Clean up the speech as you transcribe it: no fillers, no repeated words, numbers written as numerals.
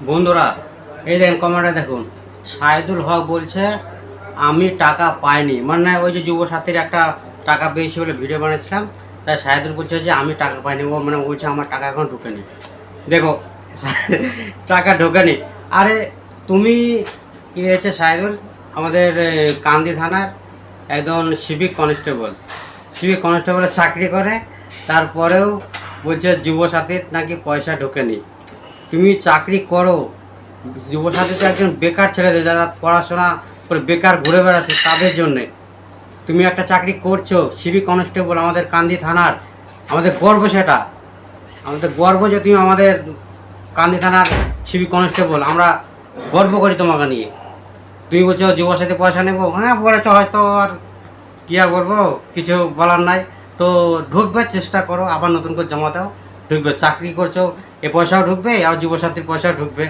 বন্ধুরা, এই দেখেন কমেন্টটা দেখুন। সাইদুল হক বলছে আমি টাকা পাইনি, মানে ওই যে যুব সাথীর একটা টাকা পেয়েছি বলে ভিডিও বানিয়েছিলাম, তাই সাইদুল বলছে যে আমি টাকা পাইনি। ও মানে বলছে আমার টাকা এখন ঢুকেনি। দেখো টাকা ঢোকেনি। আরে তুমি কি হয়েছে সাইদুল, আমাদের কান্দি থানার একজন সিভিক কনস্টেবলের চাকরি করে, তারপরেও বলছে যুব সাথীর নাকি পয়সা ঢোকেনি। তুমি চাকরি করো, যুবসাথী তো একজন বেকার ছেলেদের যারা পড়াশোনা করে বেকার ঘুরে বেড়াচ্ছে তাদের জন্যে। তুমি একটা চাকরি করছো সিভিক কনস্টেবল আমাদের কান্দি থানার, আমাদের গর্ব সেটা, আমাদের গর্ব যে তুমি আমাদের কান্দি থানার সিভিক কনস্টেবল। আমরা গর্ব করি তোমাকে নিয়ে। তুমি বলছো যুবসাথী পয়সা নেবো, হ্যাঁ বলেছো, হয়তো আর কী আর বলবো, কিছু বলার নাই। তো ঢুকবে, চেষ্টা করো, আবার নতুন করে জমা দাও, ঢুকবে। চাকরি করছো, এ পয়সাও ঢুকবে আর যুবসাথীর পয়সাও ঢুকবে।